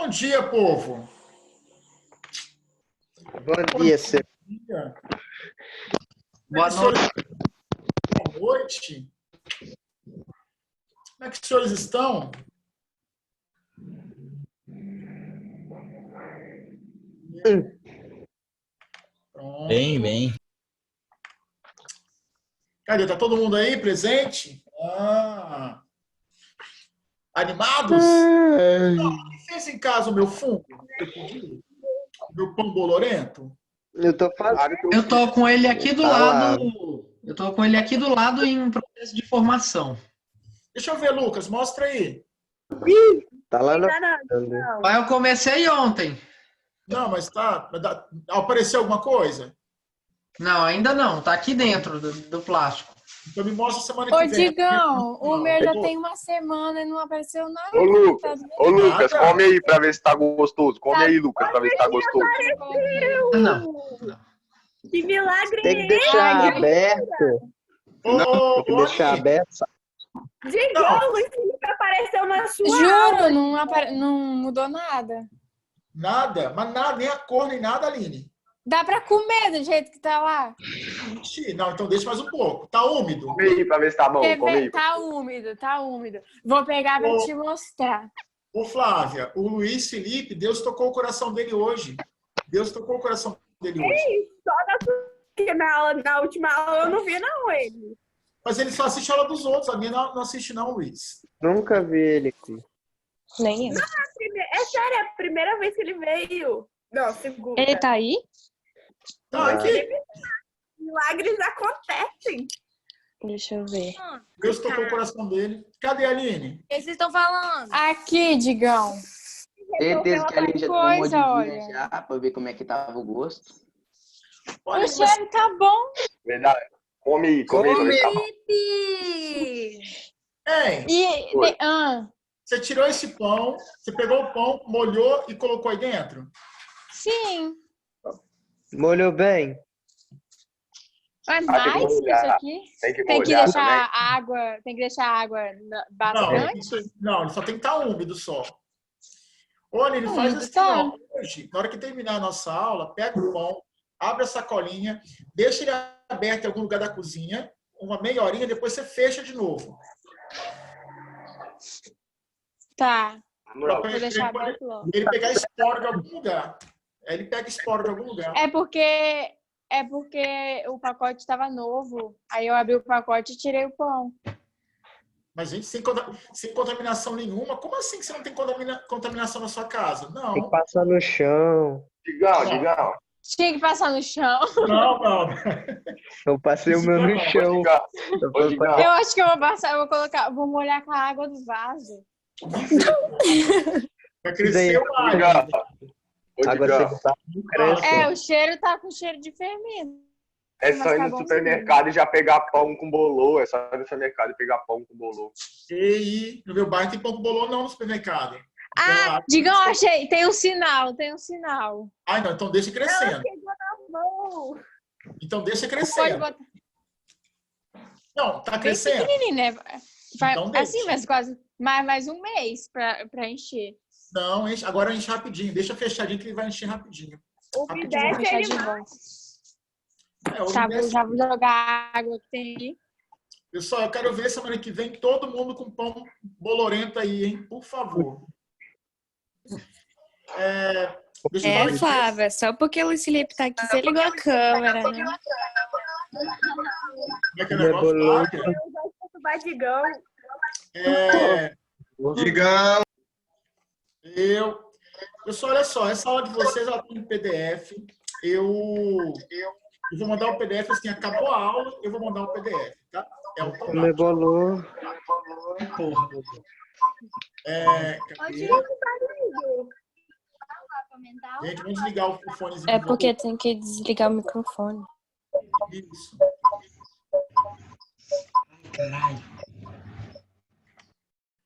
Bom dia, povo. Bom dia, senhor. Dia. Boa noite. Boa noite. Como é que os senhores estão? Pronto. Bem. Cadê? Tá todo mundo aí presente? Animados? Quem fez em casa o meu fungo? Meu pão bolorento? Eu tô fazendo. Eu tô com ele aqui do Tá lado. lá. Eu tô com ele aqui do lado em processo de formação. Deixa eu ver, Lucas. Mostra aí. Tá lá na. Mas eu comecei ontem. Não, mas tá. Apareceu alguma coisa? Não, ainda não. Tá aqui dentro do plástico. Então me mostra semana que Ô, vem. Digão, o meu já tem uma semana e não apareceu nada. Ô, Lucas, come aí pra ver se tá gostoso. Come aí, Lucas, pra ver se tá gostoso. Não. Que milagre Tem que deixar aberto. Tem que deixar aberto. Digão, o Luiz Felipe apareceu na sua Juro, não mudou nada. Nada, mas nada, nem a cor, nem nada, Aline. Dá pra comer do jeito que tá lá? Ixi, não, então deixa mais um pouco. Tá úmido? Come aí pra ver se tá bom. Quer Come ver? aí. Tá úmido. Vou pegar pra te mostrar. Ô, Flávia, o Luiz Felipe, Deus tocou o coração dele hoje. Deus tocou o coração dele hoje. porque na última aula eu não vi, não, ele. Mas ele só assiste a aula dos outros. A minha não assiste, não, Luiz. Nunca vi ele aqui. Nem eu. É sério, é a primeira vez que ele veio. Não, segunda. Ele tá aí? Tá aqui. Milagres acontecem. Deixa eu ver. Deus tocou o coração dele. Cadê a Aline? O que vocês estão falando? Aqui, Digão. Certeza que a Aline já deu uma Coisa, mordidinha olha. já, pra ver como é que tava o gosto. Olha, O cheiro tá bom. Verdade. Come aí pra ver se tá bom. Ei, você tirou esse pão, você pegou o pão, molhou e colocou aí dentro? Sim. Molhou bem? É tem que mais isso molhar. aqui? Tem que Tem que molhar deixar também. água. Tem que deixar água Não, bastante? não, ele só tem que estar úmido só. Olha, ele faz Úmido, assim, tá. ó, hoje, na hora que terminar a nossa aula, pega o pão, abre a sacolinha, deixa ele aberto em algum lugar da cozinha, uma meia horinha, depois você fecha de novo. Tá. Não, Vou deixar aberto logo. Ele pegar esporo de algum lugar. Aí ele pega esporo de algum lugar. É porque o pacote estava novo. Aí eu abri o pacote e tirei o pão. Mas, gente, sem contaminação nenhuma, como assim que você não tem contaminação na sua casa? Tem que Não. passar no chão. Digão. Tinha que passar no chão. Não. Eu passei o meu no chão. Ô, Digão. Eu acho que eu vou passar, vou molhar com a água do vaso. Vai crescer mais. Ô, Água Digão. secada não cresce. O cheiro tá com cheiro de fermento. É Mas só ir tá no bom supermercado e já pegar pão com bolô. É só ir no supermercado e pegar pão com bolô. E no meu bairro tem pão com bolô não no supermercado. Ah, Digão, achei. Tem um sinal. Ah, não, então deixa crescendo. Bom. Então deixa Pode crescendo. botar Não, tá bem crescendo. pequenininho, né? Então deixa. Assim, mas quase mais um mês pra encher. Não, agora enche rapidinho. Deixa fechadinho que ele vai encher rapidinho. O Rapidinho. Vou Bidete, fechar ele de volta. O Já Bidete- vou jogar a água que tem aí. Pessoal, eu quero ver semana que vem todo mundo com pão bolorento aí, hein? Por favor. Deixa eu falar aqui. Flávia, só porque o Luiz Felipe tá aqui, você ligou a câmera, né? Como é que é o Meu negócio? bolão. vai, Digão. Digão. Pessoal, olha só, essa aula de vocês ela tem em PDF. Eu vou mandar o PDF assim, acabou a aula, eu vou mandar o PDF, tá? É Meu automático. bolão. Porra. Cadê? Gente, vamos desligar o fonezinho. É porque tem que desligar o microfone. Isso. Caralho.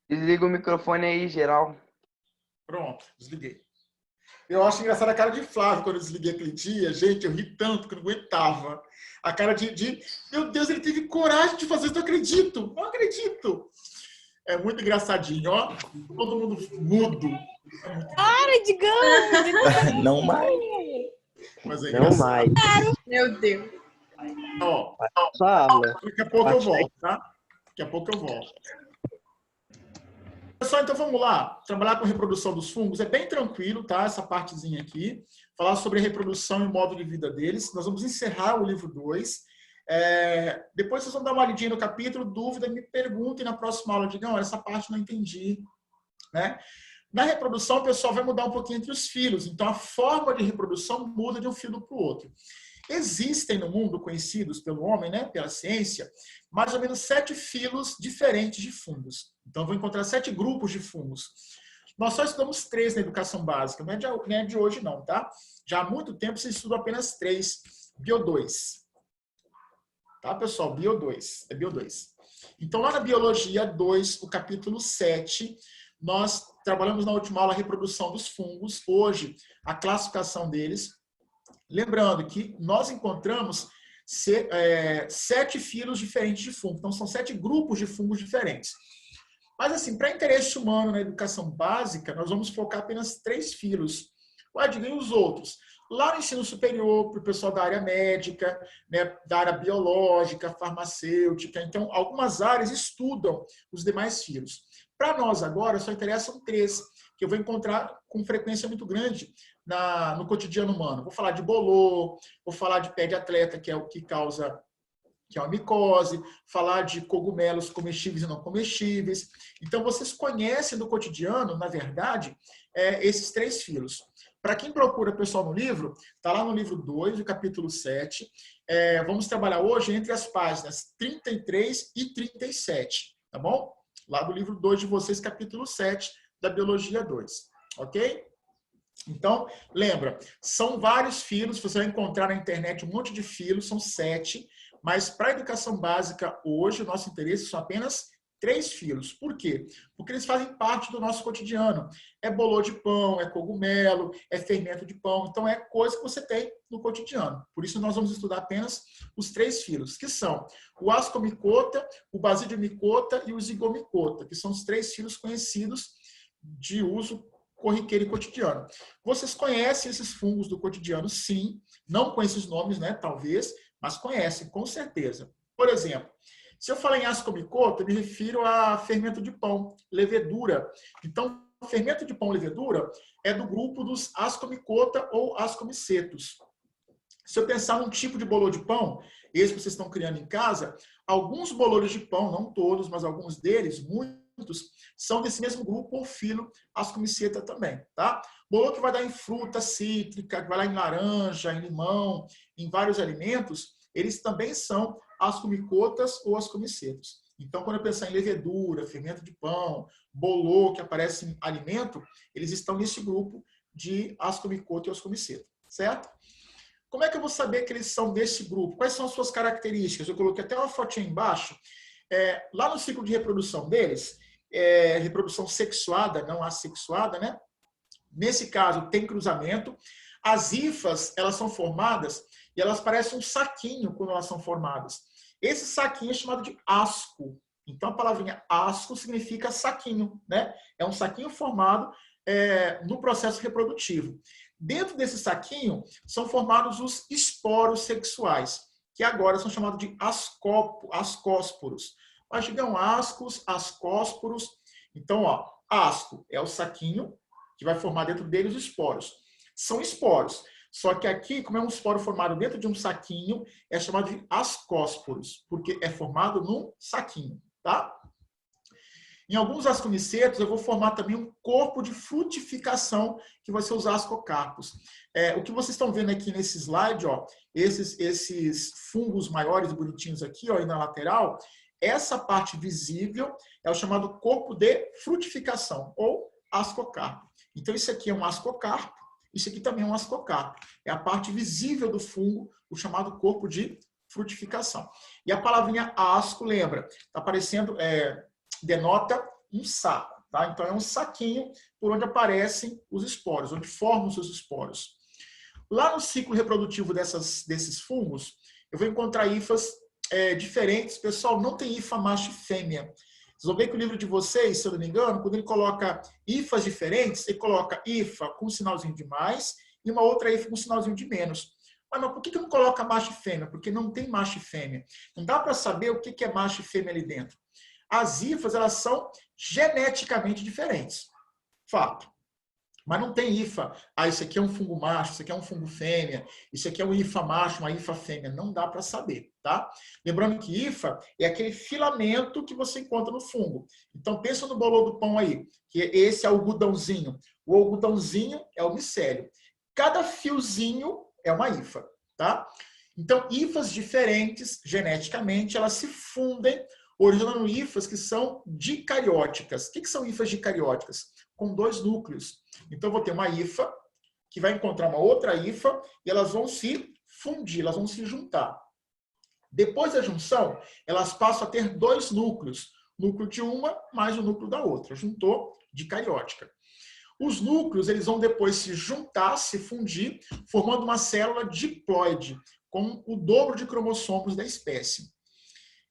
Desliga o microfone aí, geral. Pronto, desliguei. Eu acho engraçado a cara de Flávio quando eu desliguei aquele dia. Gente, eu ri tanto que eu não aguentava. A cara de meu Deus, ele teve coragem de fazer isso, não acredito. É muito engraçadinho, ó. Todo mundo mudo. Para, Digão! Não mais. Mas é Não engraçado. mais. Meu Deus. Ó, Só aula. daqui a pouco eu volto, tá? Daqui a pouco eu volto. Pessoal, então vamos lá. Trabalhar com reprodução dos fungos é bem tranquilo, tá? Essa partezinha aqui. Falar sobre a reprodução e o modo de vida deles. Nós vamos encerrar o livro 2. Depois vocês vão dar uma olhadinha no capítulo, dúvida, me perguntem na próxima aula. Digam, essa parte não entendi, né? Na reprodução, o pessoal vai mudar um pouquinho entre os filhos. Então, a forma de reprodução muda de um filo para o outro. Existem no mundo, conhecidos pelo homem, né, pela ciência, mais ou menos 7 filos diferentes de fungos. Então, vou encontrar 7 grupos de fungos. Nós só estudamos 3 na educação básica, não é de hoje não, tá? Já há muito tempo se estuda apenas 3, Bio2. Tá, pessoal? Bio2, é Bio2. Então, lá na Biologia 2, o capítulo 7, nós trabalhamos na última aula a reprodução dos fungos, hoje a classificação deles. Lembrando que nós encontramos 7 filos diferentes de fungo. Então, são 7 grupos de fungos diferentes. Mas, assim, para interesse humano na educação básica, nós vamos focar apenas 3 filos. Adivinha os outros. Lá no ensino superior, para o pessoal da área médica, né, da área biológica, farmacêutica. Então, algumas áreas estudam os demais filos. Para nós agora, só interessam 3, que eu vou encontrar com frequência muito grande no cotidiano humano. Vou falar de bolor, vou falar de pé de atleta, que é o que causa, que é a micose, falar de cogumelos comestíveis e não comestíveis. Então, vocês conhecem do cotidiano, na verdade, esses 3 filos. Para quem procura, pessoal, no livro, está lá no livro 2, o capítulo 7. Vamos trabalhar hoje entre as páginas 33 e 37, tá bom? Lá do livro 2 de vocês, capítulo 7, da Biologia 2, ok? Então, lembra, são vários filos, você vai encontrar na internet um monte de filos, são 7, mas para a educação básica hoje, o nosso interesse são apenas 3 filos. Por quê? Porque eles fazem parte do nosso cotidiano. É bolor de pão, é cogumelo, é fermento de pão, então é coisa que você tem no cotidiano. Por isso nós vamos estudar apenas os 3 filos, que são o Ascomicota, o Basidiomycota e o Zygomicota, que são os 3 filos conhecidos de uso corriqueiro e cotidiano. Vocês conhecem esses fungos do cotidiano, sim. Não com esses nomes, né? Talvez, mas conhecem, com certeza. Por exemplo, se eu falar em Ascomicota, eu me refiro a fermento de pão, levedura. Então, fermento de pão, levedura, é do grupo dos Ascomicota ou Ascomicetos. Se eu pensar num tipo de bolor de pão, esse que vocês estão criando em casa, alguns bolores de pão, não todos, mas alguns deles, muitos, são desse mesmo grupo ou filo Ascomiceta também, tá? Bolor que vai dar em fruta cítrica, que vai lá em laranja, em limão, em vários alimentos, eles também são Ascomicotas ou Ascomicetos. Então, quando eu pensar em levedura, fermento de pão, bolor que aparece em alimento, eles estão nesse grupo de Ascomicota e Ascomiceta, certo? Como é que eu vou saber que eles são desse grupo? Quais são as suas características? Eu coloquei até uma fotinha embaixo. Lá no ciclo de reprodução deles, reprodução sexuada, não assexuada, né? Nesse caso, tem cruzamento. As hifas, elas são formadas e elas parecem um saquinho quando elas são formadas. Esse saquinho é chamado de asco. Então, a palavrinha asco significa saquinho, né? É um saquinho formado no processo reprodutivo. Dentro desse saquinho, são formados os esporos sexuais, que agora são chamados de ascósporos. Mas digam ascos, ascósporos. Então, ó, asco é o saquinho que vai formar dentro dele os esporos. São esporos. Só que aqui, como é um esporo formado dentro de um saquinho, é chamado de ascósporos, porque é formado num saquinho, tá? Em alguns ascomicetos, eu vou formar também um corpo de frutificação, que vai ser os ascocarpos. O que vocês estão vendo aqui nesse slide, ó, esses fungos maiores e bonitinhos aqui, ó, e na lateral, essa parte visível é o chamado corpo de frutificação, ou ascocarpo. Então, isso aqui é um ascocarpo, isso aqui também é um ascocarpo. É a parte visível do fungo, o chamado corpo de frutificação. E a palavrinha asco, lembra, está aparecendo, denota um saco, tá? Então, é um saquinho por onde aparecem os esporos, onde formam os seus esporos. Lá no ciclo reprodutivo desses fungos, eu vou encontrar hifas diferentes. Pessoal, não tem hifa macho e fêmea. Vocês vão ver que o livro de vocês, se eu não me engano, quando ele coloca hifas diferentes, ele coloca hifa com um sinalzinho de mais e uma outra hifa com um sinalzinho de menos. Mas por que não coloca macho e fêmea? Porque não tem macho e fêmea. Não dá para saber o que é macho e fêmea ali dentro. As hifas, elas são geneticamente diferentes. Fato. Mas não tem hifa. Ah, isso aqui é um fungo macho, isso aqui é um fungo fêmea, isso aqui é um hifa macho, uma hifa fêmea. Não dá para saber, tá? Lembrando que hifa é aquele filamento que você encontra no fungo. Então, pensa no bolor do pão aí, que esse é o algodãozinho. O algodãozinho é o micélio. Cada fiozinho é uma hifa, tá? Então, hifas diferentes, geneticamente, elas se fundem, originando hifas que são dicarióticas. O que são hifas dicarióticas? Com 2 núcleos. Então, eu vou ter uma hifa que vai encontrar uma outra hifa e elas vão se fundir, elas vão se juntar. Depois da junção, elas passam a ter 2 núcleos. Núcleo de uma mais o núcleo da outra. Juntou, dicariótica. Os núcleos, eles vão depois se juntar, se fundir, formando uma célula diploide, com o dobro de cromossomos da espécie.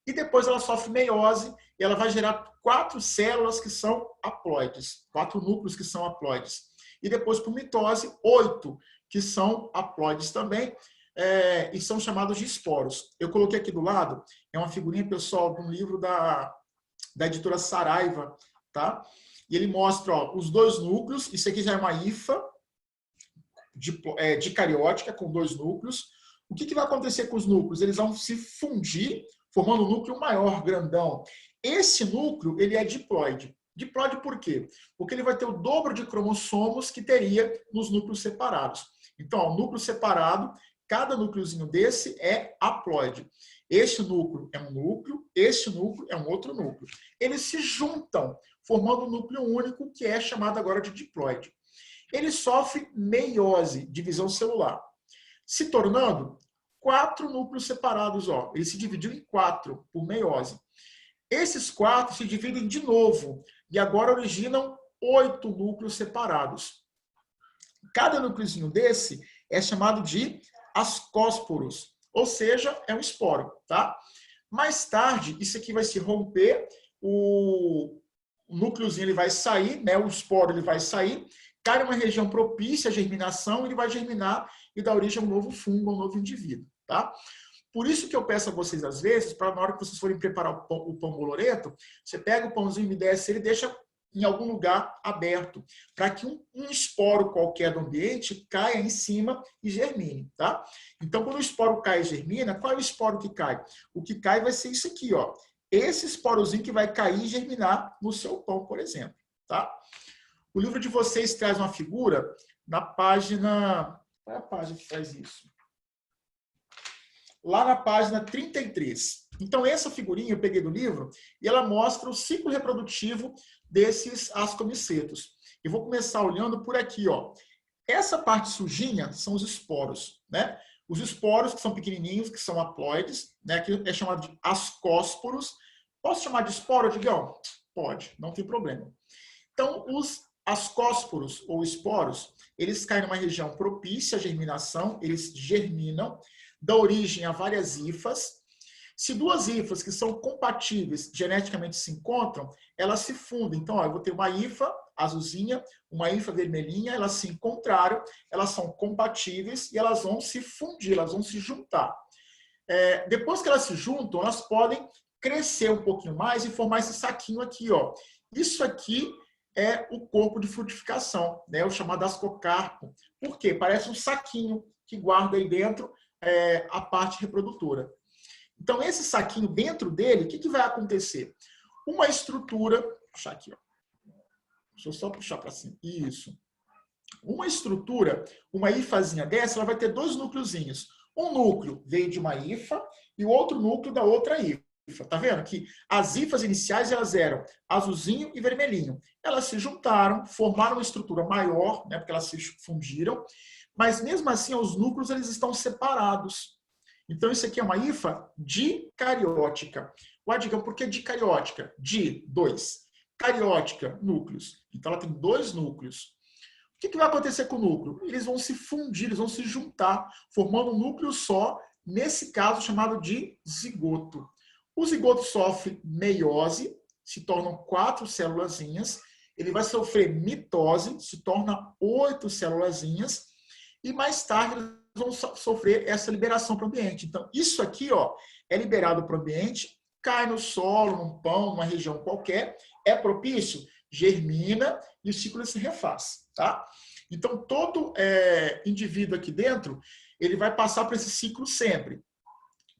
E depois ela sofre meiose e ela vai gerar 4 células que são haploides, 4 núcleos que são haploides. E depois, por mitose, 8 que são haploides também, e são chamados de esporos. Eu coloquei aqui do lado, é uma figurinha, pessoal, de um livro da editora Saraiva, tá? E ele mostra, ó, os 2 núcleos, isso aqui já é uma hifa dicariótica com 2 núcleos. O que vai acontecer com os núcleos? Eles vão se fundir, formando um núcleo maior, grandão. Esse núcleo, ele é diploide. Diploide por quê? Porque ele vai ter o dobro de cromossomos que teria nos núcleos separados. Então, ó, núcleo separado, cada núcleozinho desse é haploide. Este núcleo é um núcleo, este núcleo é um outro núcleo. Eles se juntam, formando um núcleo único, que é chamado agora de diploide. Ele sofre meiose, divisão celular, se tornando 4 núcleos separados. Ó. Ele se dividiu em 4 por meiose. Esses 4 se dividem de novo e agora originam 8 núcleos separados. Cada núcleozinho desse é chamado de ascósporos, ou seja, é um esporo, tá? Mais tarde, isso aqui vai se romper, o núcleozinho ele vai sair, né? O esporo ele vai sair, cai numa região propícia à germinação, ele vai germinar e dar origem a um novo fungo, a um novo indivíduo, tá? Por isso que eu peço a vocês, às vezes, para na hora que vocês forem preparar o pão boloreto, você pega o pãozinho e desce, ele deixa em algum lugar aberto, para que um esporo qualquer do ambiente caia em cima e germine, tá? Então, quando o esporo cai e germina, qual é o esporo que cai? O que cai vai ser isso aqui, ó. Esse esporozinho que vai cair e germinar no seu pão, por exemplo, tá? O livro de vocês traz uma figura na página... Qual é a página que faz isso? Lá na página 33. Então, essa figurinha eu peguei do livro e ela mostra o ciclo reprodutivo desses ascomicetos. Eu vou começar olhando por aqui, ó. Essa parte sujinha são os esporos, né? Os esporos, que são pequenininhos, que são haploides, né? Que é chamado de ascósporos. Posso chamar de esporo, Digão? Pode, não tem problema. Então, os ascósporos ou esporos, eles caem numa região propícia à germinação, eles germinam, dão origem a várias hifas. Se 2 hifas que são compatíveis geneticamente se encontram, elas se fundem. Então, ó, eu vou ter uma hifa azulzinha, uma hifa vermelhinha, elas se encontraram, elas são compatíveis e elas vão se fundir, elas vão se juntar. Depois que elas se juntam, elas podem crescer um pouquinho mais e formar esse saquinho aqui, ó. Isso aqui é o corpo de frutificação, né? O chamado ascocarpo. Por quê? Parece um saquinho que guarda aí dentro a parte reprodutora. Então, esse saquinho dentro dele, o que vai acontecer? Uma estrutura, vou puxar aqui, ó. Deixa eu só puxar para cima. Isso. Uma estrutura, uma hifazinha dessa, ela vai ter 2 núcleozinhos. Um núcleo veio de uma hifa e o outro núcleo da outra hifa. Tá vendo que as hifas iniciais elas eram azulzinho e vermelhinho. Elas se juntaram, formaram uma estrutura maior, né, porque elas se fundiram, mas mesmo assim os núcleos eles estão separados. Então isso aqui é uma hifa dicariótica. Ué, Digão, por que dicariótica? Di, 2. Cariótica, núcleos. Então ela tem 2 núcleos. O que vai acontecer com o núcleo? Eles vão se fundir, eles vão se juntar, formando um núcleo só, nesse caso chamado de zigoto. O zigoto sofre meiose, se tornam 4 célulazinhas. Ele vai sofrer mitose, se torna 8 célulazinhas. E mais tarde eles vão sofrer essa liberação para o ambiente. Então, isso aqui, ó, é liberado para o ambiente, cai no solo, num pão, numa região qualquer, é propício, germina e o ciclo se refaz, tá? Então, todo indivíduo aqui dentro, ele vai passar por esse ciclo sempre.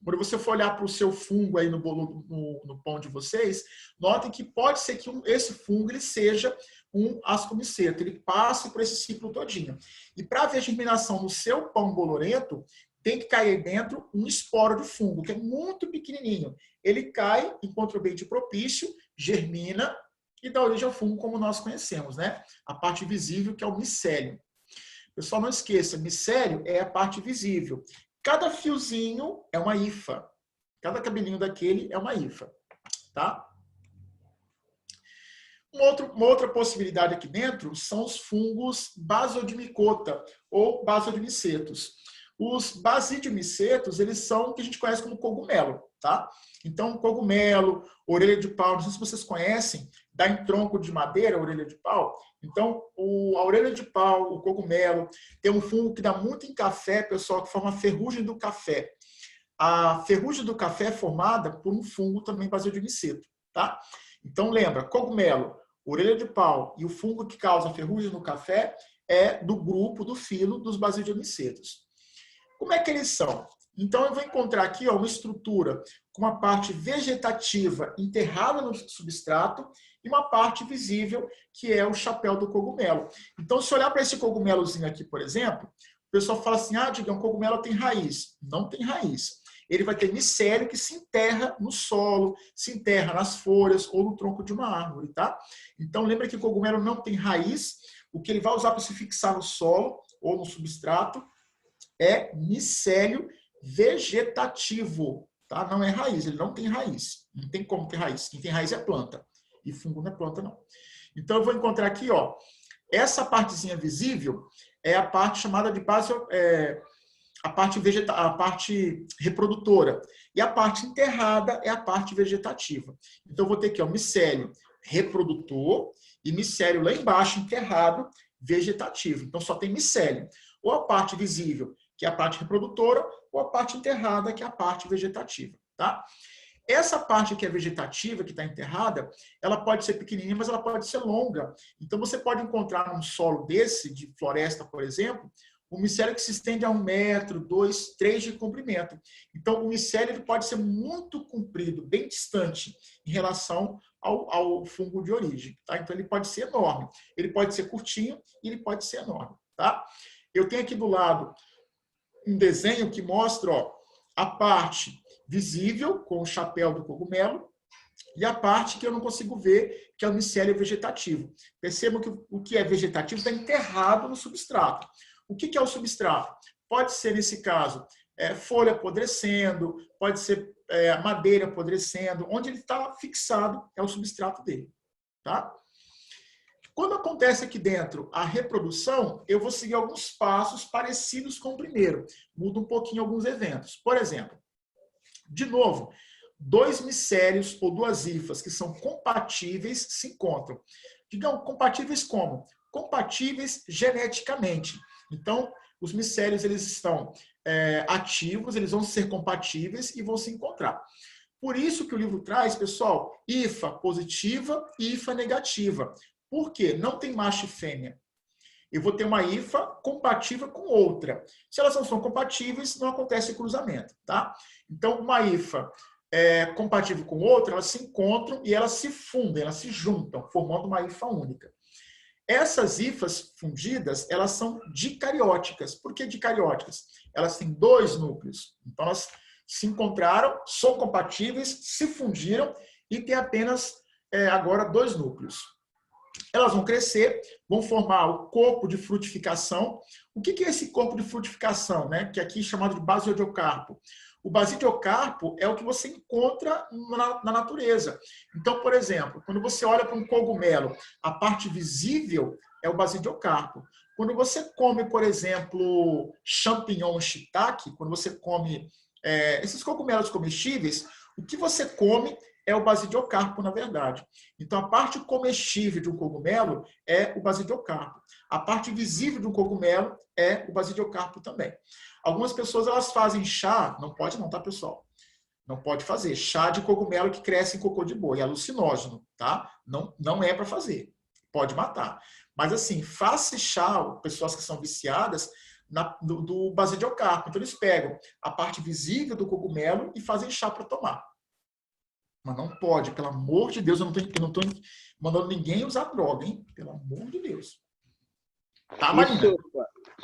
Quando você for olhar para o seu fungo aí no bolo, no pão de vocês, notem que pode ser que esse fungo ele seja um ascomiceto, ele passe por esse ciclo todinho. E para haver germinação no seu pão bolorento, tem que cair dentro um esporo de fungo, que é muito pequenininho. Ele cai, encontra o ambiente propício, germina e dá origem ao fungo como nós conhecemos, né? A parte visível, que é o micélio. Pessoal, não esqueça, micélio é a parte visível. Cada fiozinho é uma hifa. Cada cabelinho daquele é uma hifa, tá? Uma outra possibilidade aqui dentro são os fungos Basidiomycota ou Basidiomycetos. Os Basidiomycetos, eles são o que a gente conhece como cogumelo, tá? Então, cogumelo, orelha de pau, não sei se vocês conhecem, dá em tronco de madeira, orelha de pau. Então, a orelha de pau, o cogumelo, tem um fungo que dá muito em café, pessoal, que forma a ferrugem do café. A ferrugem do café é formada por um fungo também Basidiomyceto, tá? Então, lembra, cogumelo, orelha de pau e o fungo que causa ferrugem no café é do grupo, do filo dos Basidiomycetos. Como é que eles são? Então, eu vou encontrar aqui ó, uma estrutura com uma parte vegetativa enterrada no substrato e uma parte visível, que é o chapéu do cogumelo. Então, se olhar para esse cogumelozinho aqui, por exemplo, o pessoal fala assim, ah, Digão, cogumelo tem raiz. Não tem raiz. Ele vai ter micélio que se enterra no solo, se enterra nas folhas ou no tronco de uma árvore, tá? Então, lembra que o cogumelo não tem raiz. O que ele vai usar para se fixar no solo ou no substrato é micélio vegetativo, tá? Não é raiz, ele não tem raiz. Não tem como ter raiz. Quem tem raiz é planta. E fungo não é planta, não. Então, eu vou encontrar aqui, ó, essa partezinha visível é a parte chamada de base, a parte reprodutora. E a parte enterrada é a parte vegetativa. Então, eu vou ter aqui, ó, micélio reprodutor e micélio lá embaixo, enterrado, vegetativo. Então, só tem micélio. Ou a parte visível, que é a parte reprodutora, ou a parte enterrada, que é a parte vegetativa, tá? Essa parte que é vegetativa, que está enterrada, ela pode ser pequenininha, mas ela pode ser longa. Então, você pode encontrar num solo desse, de floresta, por exemplo, um micélio que se estende a 1 metro, 2, 3 de comprimento. Então, o micélio ele pode ser muito comprido, bem distante, em relação ao fungo de origem, tá? Então, ele pode ser enorme. Ele pode ser curtinho e ele pode ser enorme, tá? Eu tenho aqui do lado um desenho que mostra ó, a parte visível, com o chapéu do cogumelo, e a parte que eu não consigo ver, que é o micélio vegetativo. Percebam que o que é vegetativo está enterrado no substrato. O que é o substrato? Pode ser, nesse caso, folha apodrecendo, pode ser madeira apodrecendo, onde ele está fixado é o substrato dele. Tá? Quando acontece aqui dentro a reprodução, eu vou seguir alguns passos parecidos com o primeiro. Muda um pouquinho alguns eventos. Por exemplo, de novo, 2 micélios ou 2 hifas que são compatíveis se encontram. Digamos, compatíveis como? Compatíveis geneticamente. Então, os micélios eles estão ativos, eles vão ser compatíveis e vão se encontrar. Por isso que o livro traz, pessoal, hifa positiva e hifa negativa. Por quê? Não tem macho e fêmea. Eu vou ter uma hifa compatível com outra. Se elas não são compatíveis, não acontece cruzamento, tá? Então, uma hifa compatível com outra, elas se encontram e elas se fundem, elas se juntam, formando uma hifa única. Essas hifas fundidas, elas são dicarióticas. Por que dicarióticas? Elas têm 2 núcleos. Então, elas se encontraram, são compatíveis, se fundiram e tem apenas, agora, 2 núcleos. Elas vão crescer, vão formar o corpo de frutificação. O que é esse corpo de frutificação, né? Que aqui é chamado de basidiocarpo. O basidiocarpo é o que você encontra na natureza. Então, por exemplo, quando você olha para um cogumelo, a parte visível é o basidiocarpo. Quando você come, por exemplo, champignon shiitake, quando você come esses cogumelos comestíveis, o que você come é o basidiocarpo, na verdade. Então, a parte comestível de um cogumelo é o basidiocarpo. A parte visível de um cogumelo é o basidiocarpo também. Algumas pessoas, elas fazem chá, não pode não, tá, pessoal? Não pode fazer. Chá de cogumelo que cresce em cocô de boi, é alucinógeno, tá? Não é para fazer. Pode matar. Mas, assim, faça chá, pessoas que são viciadas, do basidiocarpo. Então, eles pegam a parte visível do cogumelo e fazem chá para tomar. Mas não pode, pelo amor de Deus, eu não estou mandando ninguém usar droga, hein? Pelo amor de Deus. Tá, Marina?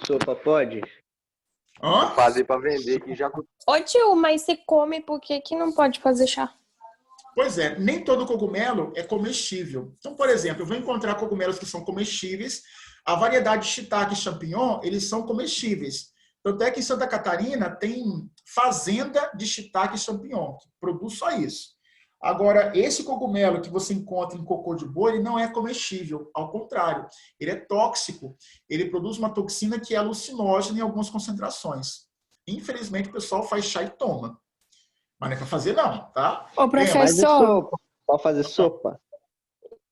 Sopa pode? Hã? Fazer para vender que já. Ô tio, mas você come, por que que não pode fazer chá? Pois é, nem todo cogumelo é comestível. Então, por exemplo, eu vou encontrar cogumelos que são comestíveis. A variedade de shiitake e champignon, eles são comestíveis. Tanto é que em Santa Catarina tem fazenda de shiitake e champignon, que produz só isso. Agora, esse cogumelo que você encontra em cocô de boi, ele não é comestível. Ao contrário, ele é tóxico. Ele produz uma toxina que é alucinógena em algumas concentrações. Infelizmente, o pessoal faz chá e toma. Mas não é para fazer, não, tá? Ô, Faz professor, sopa. Pode fazer sopa?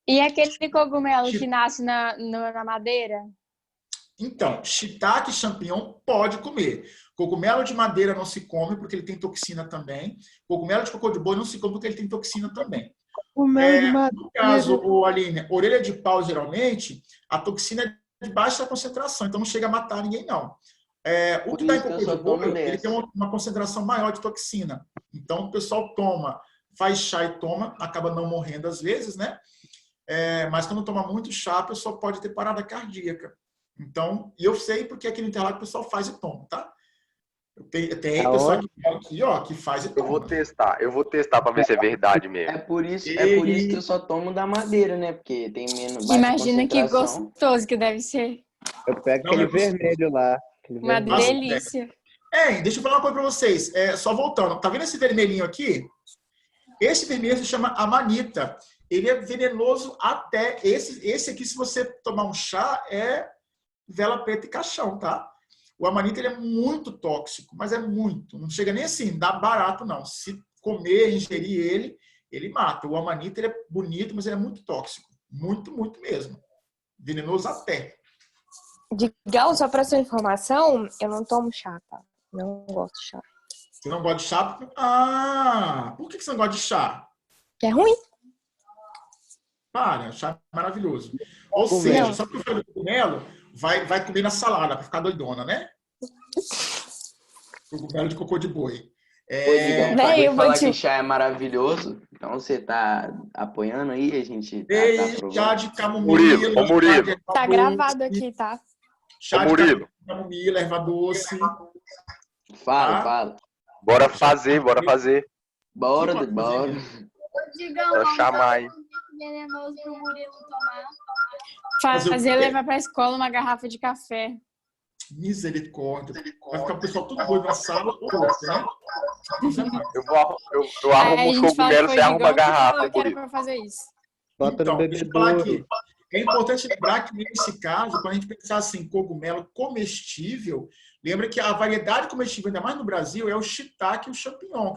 e aquele cogumelo que nasce na madeira? Então, shiitake e champignon pode comer. Cogumelo de madeira não se come porque ele tem toxina também. Cogumelo de cocô de boi não se come porque ele tem toxina também. No caso, Aline, orelha de pau, geralmente, a toxina é de baixa concentração, então não chega a matar ninguém, não. O que está em cocô de boi, ele tem uma concentração maior de toxina. Então, o pessoal toma, faz chá e toma, acaba não morrendo às vezes, né? Mas quando toma muito chá, a pessoa pode ter parada cardíaca. Então, e eu sei porque aqui no Interlagos o pessoal faz e toma, tá? Tem pessoal aqui, ó, que faz e toma. Eu vou testar para ver se é verdade mesmo. É por isso que eu só tomo da madeira, né? Porque tem menos baixa Imagina que concentração. gostoso que deve ser. Eu pego aquele vermelho lá. Uma delícia. Deixa eu falar uma coisa para vocês. Só voltando. Tá vendo esse vermelhinho aqui? Esse vermelho se chama amanita. Ele é venenoso até... Esse aqui, se você tomar um chá, é vela preta e caixão, tá? O amanita, ele é muito tóxico, mas é muito. Não chega nem assim, dá barato, não. Se comer, ingerir ele mata. O amanita, ele é bonito, mas ele é muito tóxico. Muito, muito mesmo. Venenoso até. Digão, só para sua informação, eu não tomo chá, tá? Não gosto de chá. Você não gosta de chá? Por que você não gosta de chá? É ruim? Para, chá é maravilhoso. Ou seja, só porque eu falei do cogumelo, vai comer na salada para ficar doidona, né? Cogumelo de cocô de boi. Eu vou falar que chá é maravilhoso, então você tá apoiando aí, a gente tá chá de camomila. Murilo. Tá gravado aqui, tá? Chá de camomila, erva doce. Fala. Bora fazer. Bora. Bora chamar aí. Venenoso pro Murilo tomar. Fazer levar pra escola uma garrafa de café. Misericórdia. Vai ficar o pessoal tudo doido na sala. Né? Eu arrumo os cogumelos, você arruma a garrafa. Eu quero fazer isso. Bota no Deixa eu falar bebedouro. aqui. É importante lembrar que, nesse caso, quando a gente pensar assim, cogumelo comestível, lembra que a variedade comestível, ainda mais no Brasil, é o shiitake e o champignon,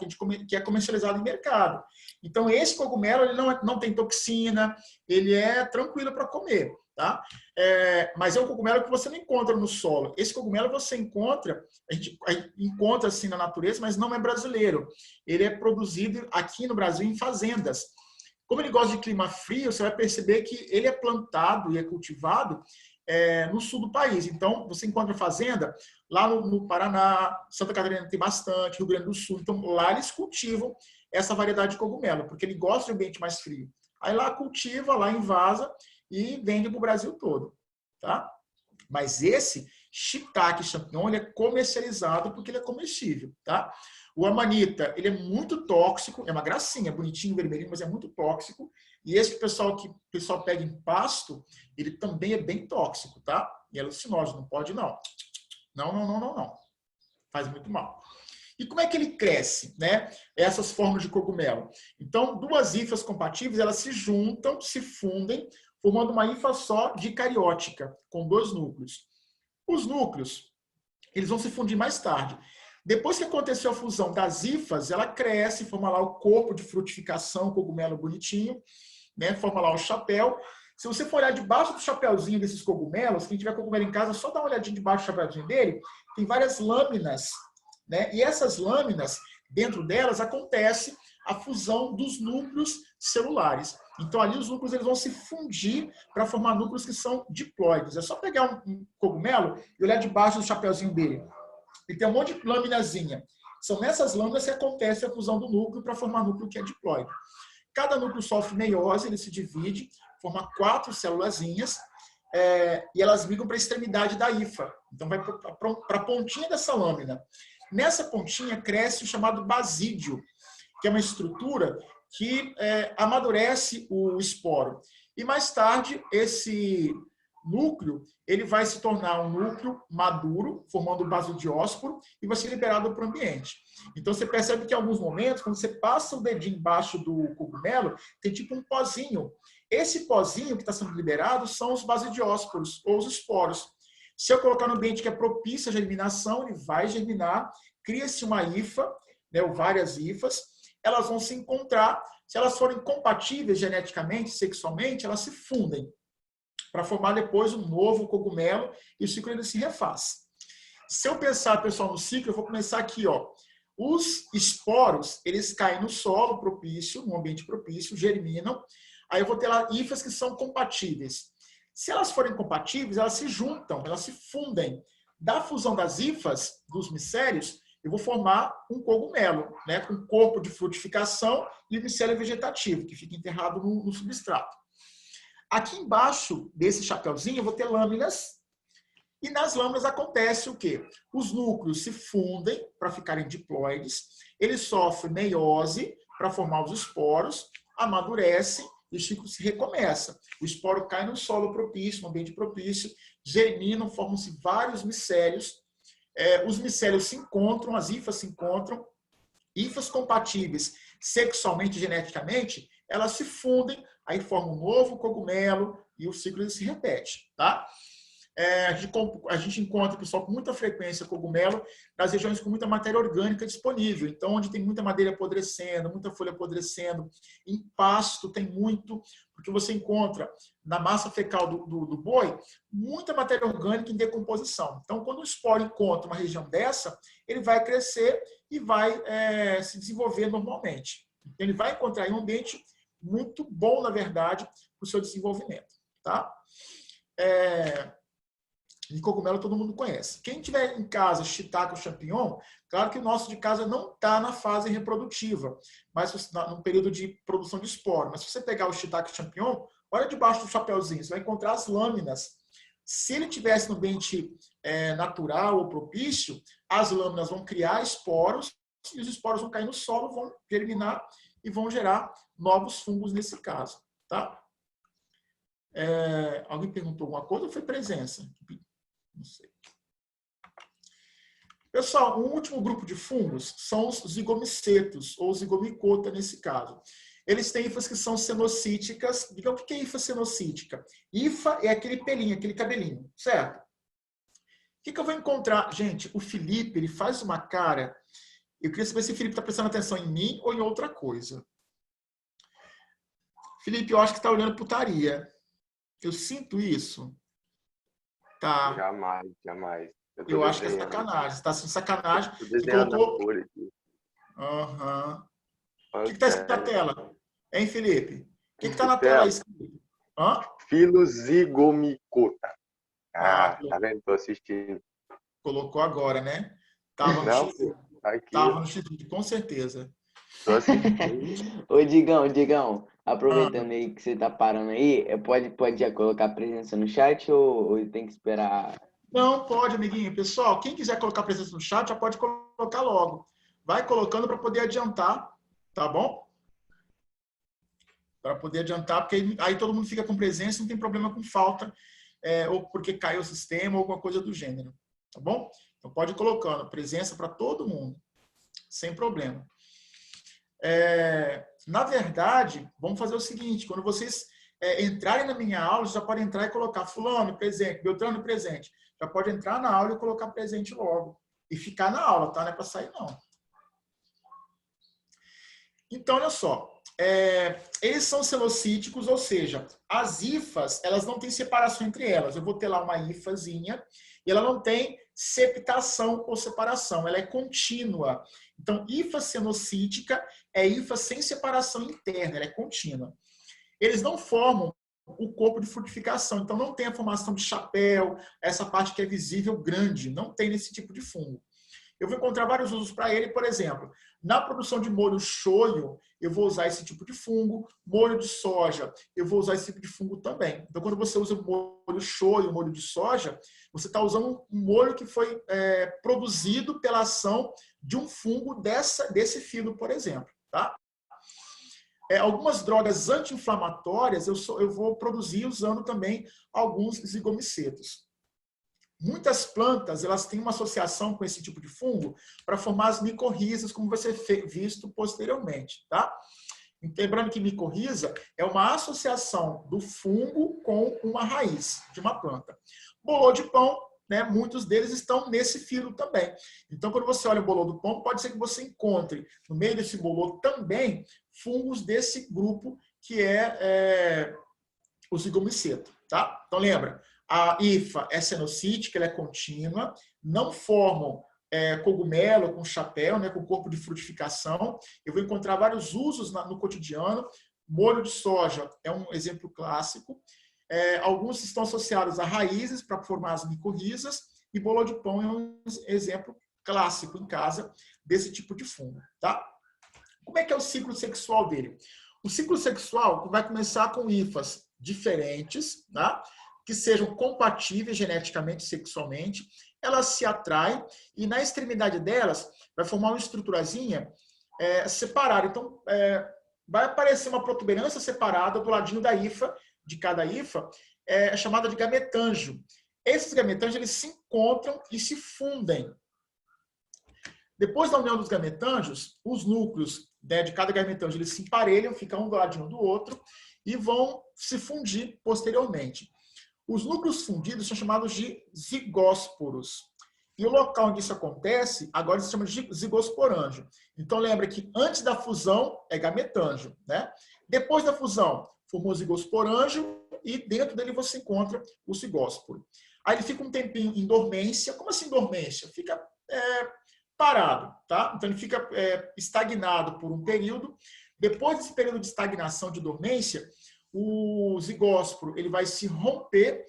que é comercializado em mercado. Então, esse cogumelo ele não tem toxina, ele é tranquilo para comer, tá? Mas é um cogumelo que você não encontra no solo. Esse cogumelo você encontra, a gente encontra assim na natureza, mas não é brasileiro. Ele é produzido aqui no Brasil em fazendas. Como ele gosta de clima frio, você vai perceber que ele é plantado e é cultivado no sul do país. Então, você encontra fazenda lá no Paraná, Santa Catarina tem bastante, Rio Grande do Sul. Então, lá eles cultivam essa variedade de cogumelo, porque ele gosta de ambiente mais frio. Aí lá cultiva, lá invasa e vende para o Brasil todo. Tá? Mas esse shiitake champignon, ele é comercializado porque ele é comestível. Tá? O amanita, ele é muito tóxico, é uma gracinha, bonitinho, vermelhinho, mas é muito tóxico. E esse que o pessoal pega em pasto, ele também é bem tóxico, tá? E é alucinógeno, não pode não. Não. Faz muito mal. E como é que ele cresce, né? Essas formas de cogumelo. Então, duas hifas compatíveis, elas se juntam, se fundem, formando uma hifa só dicariótica, com 2 núcleos. Os núcleos, eles vão se fundir mais tarde. Depois que aconteceu a fusão das hifas, ela cresce, forma lá o corpo de frutificação, cogumelo bonitinho, né? Forma lá o chapéu. Se você for olhar debaixo do chapéuzinho desses cogumelos, quem tiver cogumelo em casa, só dá uma olhadinha debaixo do chapéuzinho dele, tem várias lâminas, né? E essas lâminas, dentro delas, acontece a fusão dos núcleos celulares. Então, ali os núcleos eles vão se fundir para formar núcleos que são diploides. É só pegar um cogumelo e olhar debaixo do chapéuzinho dele. Ele tem um monte de lâminazinha. São nessas lâminas que acontece a fusão do núcleo para formar núcleo que é diploide. Cada núcleo sofre meiose, ele se divide, forma 4 célulazinhas, e elas migram para a extremidade da hifa. Então, vai para a pontinha dessa lâmina. Nessa pontinha cresce o chamado basídio, que é uma estrutura que amadurece o esporo. E mais tarde, esse núcleo ele vai se tornar um núcleo maduro, formando o basodiósporo, e vai ser liberado para o ambiente. Então, você percebe que em alguns momentos, quando você passa o dedinho embaixo do cogumelo, tem tipo um pozinho. Esse pozinho que está sendo liberado são os basodiósporos, ou os esporos. Se eu colocar no ambiente que é propício à germinação, ele vai germinar, cria-se uma hifa, né, ou várias hifas, elas vão se encontrar. Se elas forem compatíveis geneticamente, sexualmente, elas se fundem para formar depois um novo cogumelo e o ciclo ele se refaz. Se eu pensar, pessoal, no ciclo, eu vou começar aqui, ó. Os esporos, eles caem no solo propício, no ambiente propício, germinam. Aí eu vou ter lá hifas que são compatíveis. Se elas forem compatíveis, elas se juntam, elas se fundem. Da fusão das hifas, dos micélios, eu vou formar um cogumelo, né, com corpo de frutificação e o micélio vegetativo, que fica enterrado no substrato. Aqui embaixo desse chapéuzinho eu vou ter lâminas, e nas lâminas acontece o quê? Os núcleos se fundem para ficarem diploides, eles sofrem meiose para formar os esporos, amadurecem e o ciclo se recomeça. O esporo cai no solo propício, no ambiente propício, germinam, formam-se vários micélios. Os micélios se encontram, as hifas se encontram, hifas compatíveis sexualmente e geneticamente, elas se fundem, aí formam um novo cogumelo e o ciclo se repete, tá? A gente encontra, pessoal, com muita frequência cogumelo nas regiões com muita matéria orgânica disponível. Então, onde tem muita madeira apodrecendo, muita folha apodrecendo, em pasto tem muito, porque você encontra na massa fecal do boi muita matéria orgânica em decomposição. Então, quando o esporo encontra uma região dessa, ele vai crescer e vai se desenvolver normalmente. Então, ele vai encontrar aí um ambiente muito bom, na verdade, para o seu desenvolvimento, tá? E cogumelo todo mundo conhece. Quem tiver em casa shiitake ou champignon, claro que o nosso de casa não está na fase reprodutiva, mas no período de produção de esporo. Mas se você pegar o shiitake ou champignon, olha debaixo do chapéuzinho, você vai encontrar as lâminas. Se ele tivesse no ambiente natural ou propício, as lâminas vão criar esporos e os esporos vão cair no solo, vão germinar e vão gerar novos fungos nesse caso, tá? Alguém perguntou alguma coisa ou foi presença? Não sei. Pessoal, um último grupo de fungos são os zigomicetos, ou zigomicota nesse caso. Eles têm hifas que são cenocíticas. Digam o que é hifa cenocítica? Hifa é aquele pelinho, aquele cabelinho, certo? O que eu vou encontrar? Gente, o Felipe, ele faz uma cara. Eu queria saber se o Felipe está prestando atenção em mim ou em outra coisa. Felipe, eu acho que está olhando putaria. Eu sinto isso. Tá. Jamais. Eu acho que é sacanagem. Você está sendo sacanagem. Você colocou... Aham. O que está escrito na tela? Hein, Felipe? O que está na tela aí escrito? Filozigomicota. Tá vendo? Estou assistindo. Colocou agora, né? Tava no X-Video, com certeza. Tô assistindo. Ô, Digão, aproveitando aí que você tá parando aí, pode já colocar presença no chat ou tem que esperar? Não, pode, amiguinho. Pessoal, quem quiser colocar presença no chat, já pode colocar logo. Vai colocando para poder adiantar, tá bom? Para poder adiantar, porque aí todo mundo fica com presença, não tem problema com falta, ou porque caiu o sistema, ou alguma coisa do gênero, tá bom? Então pode ir colocando presença para todo mundo, sem problema. Na verdade, vamos fazer o seguinte, quando vocês entrarem na minha aula, já podem entrar e colocar fulano presente, Beltrano presente. Já pode entrar na aula e colocar presente logo, e ficar na aula, tá? Não é para sair, não. Então, olha só. Eles são celocíticos, ou seja, as hifas, elas não têm separação entre elas. Eu vou ter lá uma hifazinha e ela não tem septação ou separação, ela é contínua. Então, hifa cenocítica é hifa sem separação interna, ela é contínua. Eles não formam o corpo de frutificação, então não tem a formação de chapéu, essa parte que é visível grande, não tem nesse tipo de fungo. Eu vou encontrar vários usos para ele, por exemplo, na produção de molho shoyu, eu vou usar esse tipo de fungo, molho de soja, eu vou usar esse tipo de fungo também. Então, quando você usa molho shoyu, molho de soja, você está usando um molho que foi produzido pela ação de um fungo desse filo, por exemplo. Tá? Algumas drogas anti-inflamatórias eu vou produzir usando também alguns zigomicetos. Muitas plantas, elas têm uma associação com esse tipo de fungo para formar as micorrizas, como vai ser visto posteriormente, tá? Lembrando que micorriza é uma associação do fungo com uma raiz de uma planta. Bolor de pão, né, muitos deles estão nesse filo também. Então, quando você olha o bolor do pão, pode ser que você encontre, no meio desse bolor também, fungos desse grupo, que é o zigomiceto, tá? Então, lembra, a hifa é cenocítica, ela é contínua, não formam cogumelo com chapéu, né, com corpo de frutificação. Eu vou encontrar vários usos no cotidiano. Molho de soja é um exemplo clássico. Alguns estão associados a raízes para formar as micorrizas, e bolo de pão é um exemplo clássico em casa desse tipo de fungo. Tá? Como é que é o ciclo sexual dele? O ciclo sexual vai começar com hifas diferentes, tá? Que sejam compatíveis geneticamente, sexualmente, elas se atraem e na extremidade delas vai formar uma estruturazinha separada. Então, vai aparecer uma protuberância separada do ladinho da hifa, de cada hifa, chamada de gametângio. Esses gametângios, eles se encontram e se fundem. Depois da união dos gametângios, os núcleos de cada gametângio, eles se emparelham, ficam um do ladinho do outro e vão se fundir posteriormente. Os núcleos fundidos são chamados de zigósporos. E o local onde isso acontece, agora se chama de zigosporângio. Então, lembra que antes da fusão é gametângio, né? Depois da fusão, formou o zigosporângio e dentro dele você encontra o zigósporo. Aí ele fica um tempinho em dormência. Como assim dormência? Fica parado, tá? Então, ele fica estagnado por um período. Depois desse período de estagnação, de dormência, o zigósporo ele vai se romper,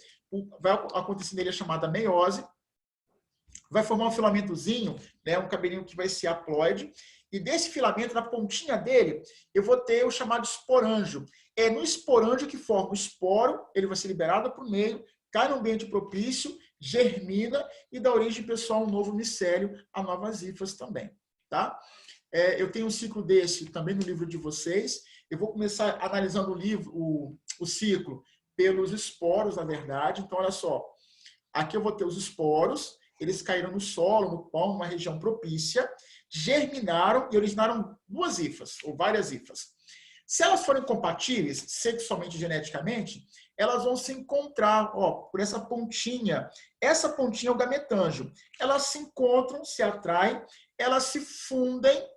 vai acontecer nele a chamada meiose, vai formar um filamentozinho, né, um cabelinho que vai ser haploide, e desse filamento, na pontinha dele, eu vou ter o chamado esporângio. É no esporângio que forma o esporo, ele vai ser liberado para o meio, cai no ambiente propício, germina e dá origem, pessoal, a um novo micélio, a novas hifas também. Tá? Eu tenho um ciclo desse também no livro de vocês. Eu vou começar analisando o ciclo pelos esporos, na verdade. Então, olha só. Aqui eu vou ter os esporos, eles caíram no solo, no pão, numa região propícia, germinaram e originaram duas hifas, ou várias hifas. Se elas forem compatíveis, sexualmente e geneticamente, elas vão se encontrar por essa pontinha. Essa pontinha é o gametângio. Elas se encontram, se atraem, elas se fundem,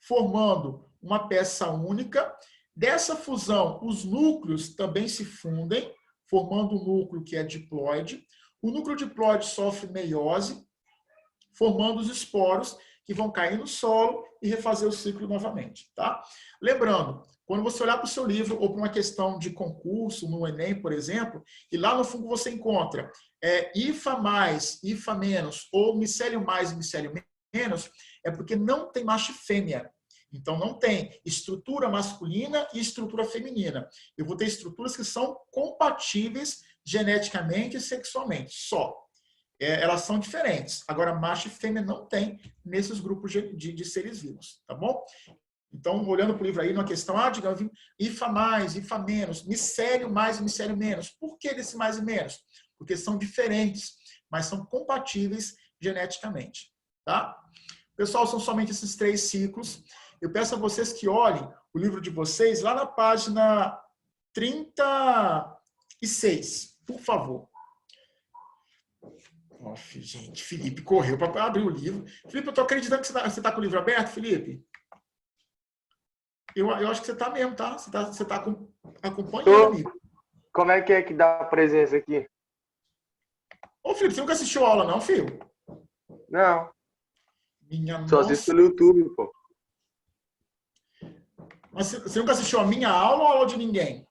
formando uma peça única. Dessa fusão, os núcleos também se fundem, formando um núcleo que é diploide. O núcleo diploide sofre meiose, formando os esporos que vão cair no solo e refazer o ciclo novamente. Tá? Lembrando, quando você olhar para o seu livro ou para uma questão de concurso, no Enem, por exemplo, e lá no fungo você encontra hifa mais, hifa menos, ou micélio mais, micélio menos, é porque não tem macho e fêmea. Então, não tem estrutura masculina e estrutura feminina. Eu vou ter estruturas que são compatíveis geneticamente e sexualmente, só. Elas são diferentes. Agora, macho e fêmea não tem nesses grupos de seres vivos, tá bom? Então, olhando para o livro aí, numa questão, digamos, hifa mais, hifa menos, micélio mais e micélio menos. Por que desse mais e menos? Porque são diferentes, mas são compatíveis geneticamente, tá? Pessoal, são somente esses 3 ciclos. Eu peço a vocês que olhem o livro de vocês lá na página 36, por favor. Gente, Felipe correu para abrir o livro. Felipe, eu tô acreditando que você tá com o livro aberto, Felipe? Eu acho que você tá mesmo, tá? Você tá acompanhando, amigo. Como é que dá a presença aqui? Ô, Felipe, você nunca assistiu a aula, não, filho? Não, Minha só nossa. assisto no YouTube, pô. Mas você nunca assistiu a minha aula ou a aula de ninguém?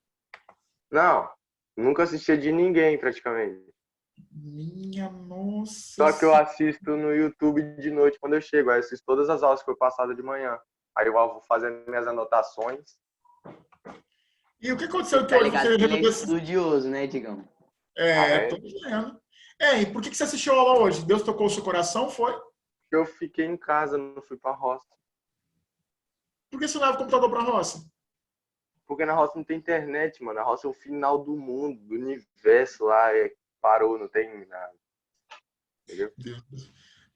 Não, nunca assisti de ninguém, praticamente. Minha nossa. Só que eu assisto no YouTube de noite quando eu chego. Aí eu assisto todas as aulas que foi passada de manhã. Aí eu vou fazendo minhas anotações. E o que aconteceu que Tá hoje ligado você que ele é resolveu... estudioso, né, Digão? Tô dizendo. E por que você assistiu a aula hoje? Deus tocou o seu coração, foi? Eu fiquei em casa, não fui pra roça. Por que você leva o computador pra roça? Porque na roça não tem internet, mano. A roça é o final do mundo, do universo lá. Parou, não tem nada. Entendeu?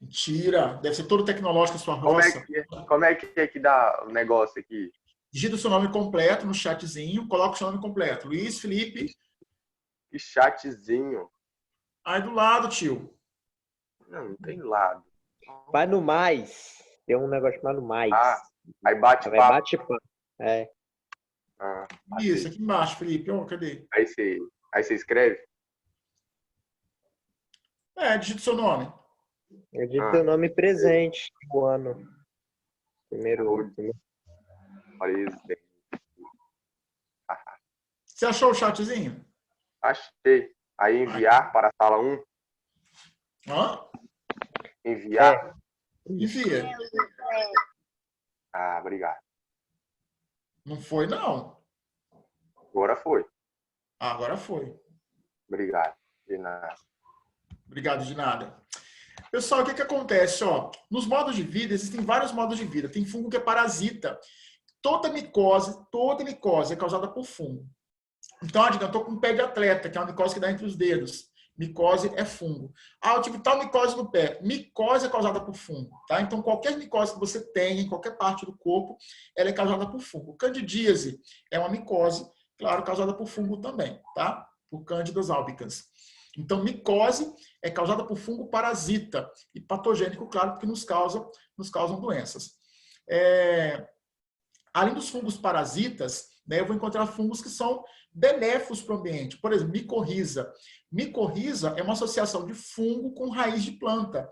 Mentira. Deve ser todo tecnológico a sua roça. Como é que dá o negócio aqui? Digita o seu nome completo no chatzinho. Coloca o seu nome completo. Luiz Felipe. Que chatzinho. Aí do lado, tio. Não tem lado. Vai no mais. Tem um negócio chamado mais. Aí bate Vai papo. bate papo. É. Isso, aqui embaixo, Felipe. Cadê? Aí você escreve? Digita o seu nome. Eu digo teu nome presente do ano. Primeiro. Presidente. Você achou o chatzinho? Achei. Aí enviar para a sala 1. Hã? Enviar. Envia. Obrigado. Não foi, não. Agora foi. Agora foi. Obrigado. De nada. Obrigado de nada. Pessoal, o que acontece? Nos modos de vida, existem vários modos de vida. Tem fungo que é parasita. Toda micose é causada por fungo. Então, eu estou com um pé de atleta, que é uma micose que dá entre os dedos. Micose é fungo. Eu tive tal micose no pé. Micose é causada por fungo. Tá? Então, qualquer micose que você tenha em qualquer parte do corpo, ela é causada por fungo. Candidíase é uma micose, claro, causada por fungo também, tá? Por Cândidas albicans. Então, micose é causada por fungo parasita e patogênico, claro, porque nos causam doenças. Além dos fungos parasitas, eu vou encontrar fungos que são benéficos para o ambiente. Por exemplo, micorriza. Micorriza é uma associação de fungo com raiz de planta.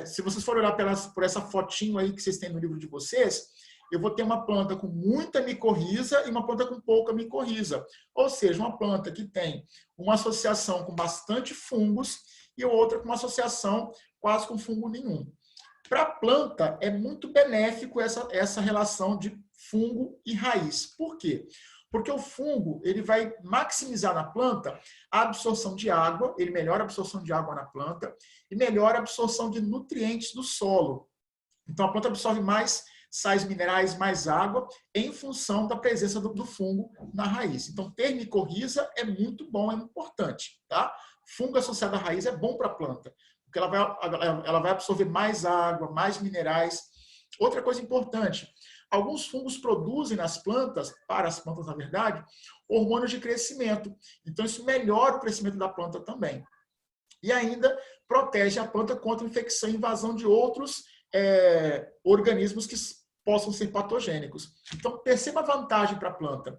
Se vocês forem olhar por essa fotinho aí que vocês têm no livro de vocês, eu vou ter uma planta com muita micorriza e uma planta com pouca micorriza. Ou seja, uma planta que tem uma associação com bastante fungos e outra com uma associação quase com fungo nenhum. Para a planta, é muito benéfico essa relação de fungo e raiz. Por quê? Porque o fungo ele vai maximizar na planta a absorção de água, ele melhora a absorção de água na planta e melhora a absorção de nutrientes do solo. Então, a planta absorve mais sais minerais, mais água, em função da presença do fungo na raiz. Então, ter micorriza é muito bom, é importante. Tá? Fungo associado à raiz é bom para a planta, porque ela vai absorver mais água, mais minerais. Outra coisa importante, alguns fungos produzem nas plantas, para as plantas na verdade, hormônios de crescimento. Então isso melhora o crescimento da planta também. E ainda protege a planta contra infecção e invasão de outros organismos que possam ser patogênicos. Então perceba a vantagem para a planta.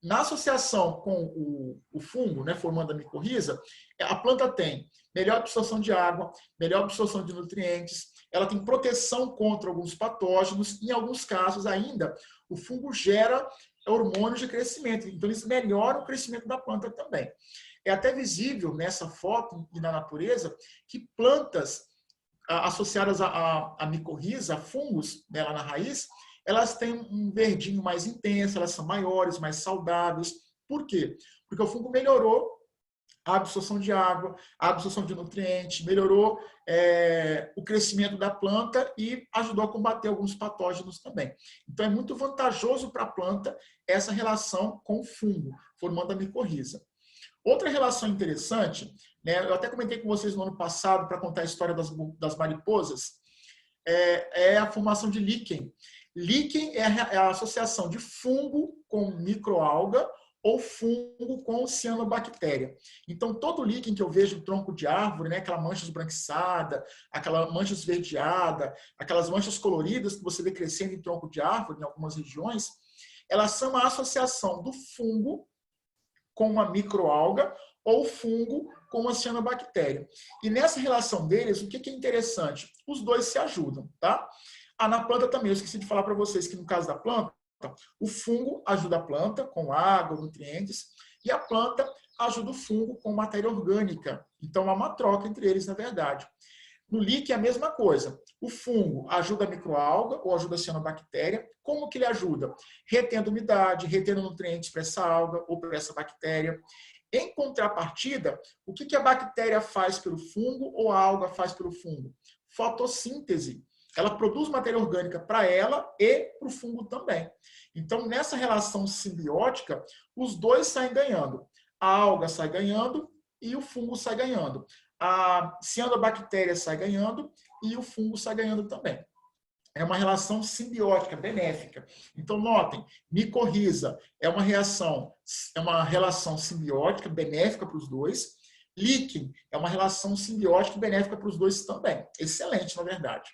Na associação com o fungo, formando a micorriza, a planta tem melhor absorção de água, melhor absorção de nutrientes, ela tem proteção contra alguns patógenos, em alguns casos ainda, o fungo gera hormônios de crescimento, então eles melhoram o crescimento da planta também. É até visível nessa foto e na natureza que plantas associadas à micorriza, a fungos dela na raiz, elas têm um verdinho mais intenso, elas são maiores, mais saudáveis. Por quê? Porque o fungo melhorou a absorção de água, a absorção de nutrientes, melhorou o crescimento da planta e ajudou a combater alguns patógenos também. Então, é muito vantajoso para a planta essa relação com o fungo, formando a micorriza. Outra relação interessante, eu até comentei com vocês no ano passado para contar a história das mariposas, é a formação de líquen. Líquen é a associação de fungo com microalga ou fungo com cianobactéria. Então, todo líquen que eu vejo no tronco de árvore, né, aquela mancha esbranquiçada, aquela mancha esverdeada, aquelas manchas coloridas que você vê crescendo em tronco de árvore em algumas regiões, elas são uma associação do fungo com uma microalga ou fungo com uma cianobactéria. E nessa relação deles, o que é interessante? Os dois se ajudam, tá? Na planta também, eu esqueci de falar para vocês que no caso da planta, o fungo ajuda a planta com água, nutrientes, e a planta ajuda o fungo com matéria orgânica. Então, há uma troca entre eles, na verdade. No líquen é a mesma coisa. O fungo ajuda a microalga ou ajuda a cianobactéria. Como que ele ajuda? Retendo umidade, retendo nutrientes para essa alga ou para essa bactéria. Em contrapartida, o que a bactéria faz pelo fungo ou a alga faz pelo fungo? Fotossíntese. Ela produz matéria orgânica para ela e para o fungo também. Então, nessa relação simbiótica, os dois saem ganhando. A alga sai ganhando e o fungo sai ganhando. A cianobactéria sai ganhando e o fungo sai ganhando também. É uma relação simbiótica, benéfica. Então, notem, micorriza é uma relação simbiótica, benéfica para os dois. Líquen é uma relação simbiótica e benéfica para os dois também. Excelente, na verdade.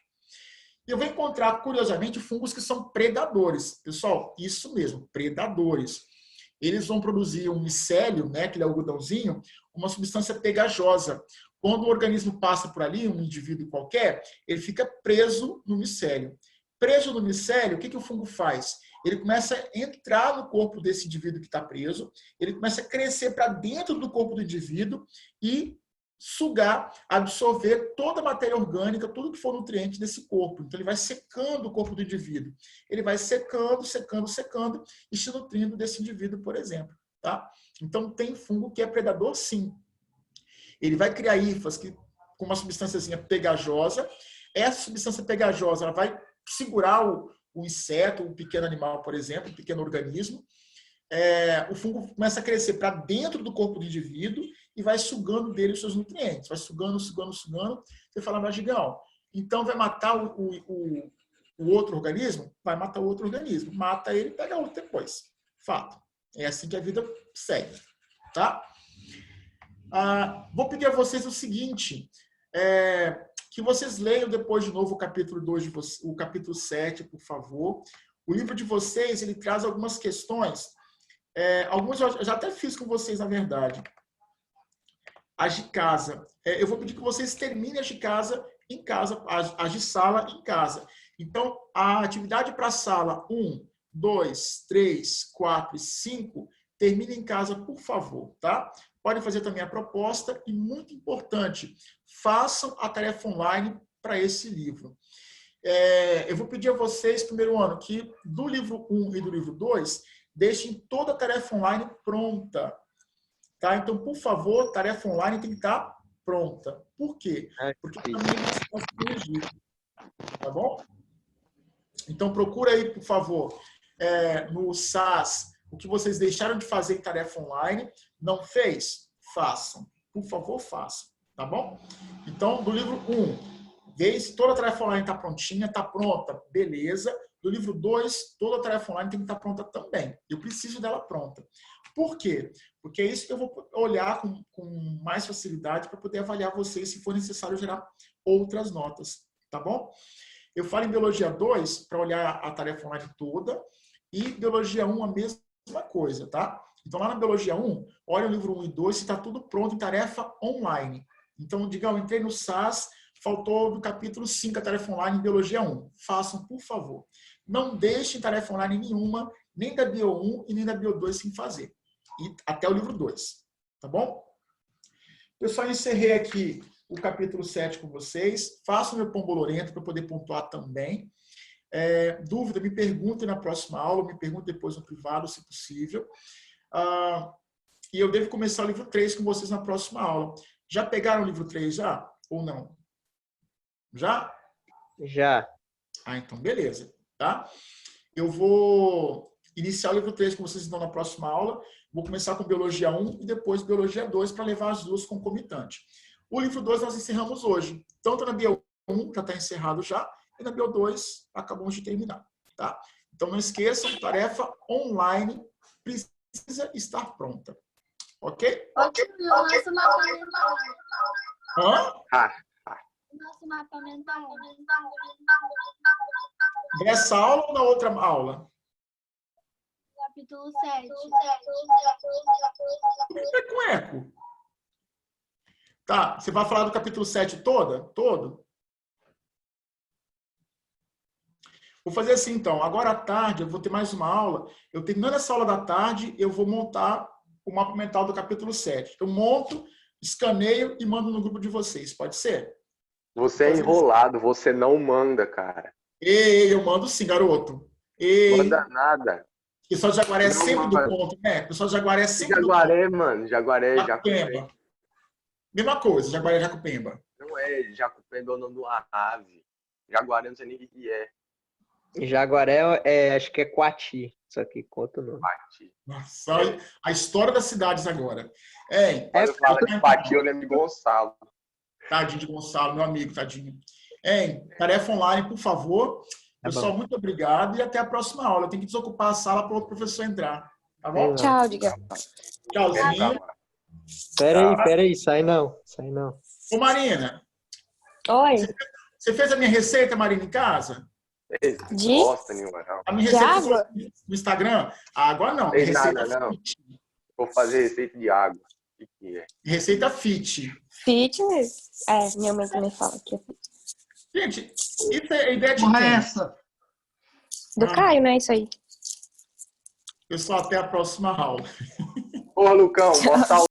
Eu vou encontrar, curiosamente, fungos que são predadores. Pessoal, isso mesmo, predadores. Eles vão produzir um micélio, né, aquele algodãozinho, uma substância pegajosa. Quando o organismo passa por ali, um indivíduo qualquer, ele fica preso no micélio. Preso no micélio, o que o fungo faz? Ele começa a entrar no corpo desse indivíduo que está preso, ele começa a crescer para dentro do corpo do indivíduo e sugar, absorver toda a matéria orgânica, tudo que for nutriente desse corpo. Então, ele vai secando o corpo do indivíduo. Ele vai secando, secando, secando e se nutrindo desse indivíduo, por exemplo. Tá? Então, tem fungo que é predador, sim. Ele vai criar hifas com uma substânciazinha pegajosa. Essa substância pegajosa ela vai segurar o inseto, o pequeno animal, por exemplo, o pequeno organismo. O fungo começa a crescer para dentro do corpo do indivíduo e vai sugando dele os seus nutrientes. Vai sugando, sugando, sugando. Você fala, mas Gigão, então vai matar o outro organismo? Vai matar o outro organismo. Mata ele e pega outro depois. Fato. É assim que a vida segue. Tá? Vou pedir a vocês o seguinte, que vocês leiam depois de novo o capítulo 2, o capítulo 7, por favor. O livro de vocês, ele traz algumas questões, alguns eu já até fiz com vocês, na verdade. As de casa. Eu vou pedir que vocês terminem as de casa em casa, as de sala em casa. Então, a atividade para a sala 1, 2, 3, 4 e 5, termine em casa, por favor, tá? Podem fazer também a proposta e, muito importante, façam a tarefa online para esse livro. Eu vou pedir a vocês, primeiro ano, que do livro 1 e do livro 2, deixem toda a tarefa online pronta. Tá? Então, por favor, tarefa online tem que estar pronta. Por quê? Porque também não se corrigir. Tá bom? Então, procura aí, por favor, no SAS, o que vocês deixaram de fazer em tarefa online. Não fez? Façam. Por favor, façam. Tá bom? Então, do livro 1, vê se toda a tarefa online está prontinha, está pronta. Beleza. Do livro 2, toda a tarefa online tem que estar pronta também. Eu preciso dela pronta. Por quê? Porque é isso que eu vou olhar com mais facilidade para poder avaliar vocês se for necessário gerar outras notas. Tá bom? Eu falo em Biologia 2 para olhar a tarefa online toda e Biologia 1 a mesma coisa, tá? Então, lá na Biologia 1, olha o livro 1 e 2 se está tudo pronto em tarefa online. Então, diga, eu entrei no SAS, faltou do capítulo 5 a tarefa online em Biologia 1. Façam, por favor. Não deixem tarefa online nenhuma, nem da Bio 1 e nem da Bio 2 sem fazer. E até o livro 2. Tá bom? Eu só encerrei aqui o capítulo 7 com vocês. Façam meu pombolorento para poder pontuar também. Dúvida, me perguntem na próxima aula, me perguntem depois no privado, se possível. E eu devo começar o livro 3 com vocês na próxima aula. Já pegaram o livro 3 já? Ou não? Já? Já. Então beleza. Tá? Eu vou iniciar o livro 3 com vocês então na próxima aula. Vou começar com Biologia 1 e depois Biologia 2 para levar as duas concomitantes. O livro 2 nós encerramos hoje. Tanto na Bio 1 já está encerrado já, e na Bio 2 acabamos de terminar. Tá? Então não esqueçam, tarefa online precisa estar pronta. Ok? Ok. Nosso mapa mental. Hã? Nosso mapa mental. Nessa aula ou na outra aula? Capítulo 7. É com eco. Tá, você vai falar do capítulo 7 todo? Vou fazer assim, então. Agora à tarde, eu vou ter mais uma aula. Eu terminando essa aula da tarde, eu vou montar o mapa mental do capítulo 7. Eu monto, escaneio e mando no grupo de vocês. Pode ser? Você é enrolado, você não manda, cara. Ei, eu mando sim, garoto. Ei, Manda nada. o pessoal de Jaguaré é Não, sempre do mano. ponto, né? O pessoal de Jaguaré é sempre Jaguaré, do ponto. mano. Jaguaré, Jacupemba. Mesma coisa, Jaguaré e Jacupemba. Não é Jacupemba, é o nome de uma ave. Jaguaré, não sei nem o que é. Jaguaré, acho que é Coati. Só que conta o nome. Pati. Nossa, olha a história das cidades agora. Hein, Quando fala de Pati, eu lembro de Gonçalo. tadinho de Gonçalo, meu amigo, tadinho. Hein, tarefa online, por favor. Pessoal, muito obrigado e até a próxima aula. Eu tenho que desocupar a sala para o outro professor entrar. Tá bom? Tchau, Digão. Tchauzinho. Pera aí, sai não. Ô, Marina, Oi. você fez a minha receita, Marina, em casa? De? Bosta nenhuma, não. A minha De receita água? no Instagram? Água não. Tem Receita nada, não. fit. Vou fazer receita de água. O que é? Receita fit. Fitness. Minha mãe também fala que é fitness. Gente, isso é ideia de Porra, é quem? essa? Do Caio, né? Isso aí. Pessoal, até a próxima aula. Porra, Lucão, bota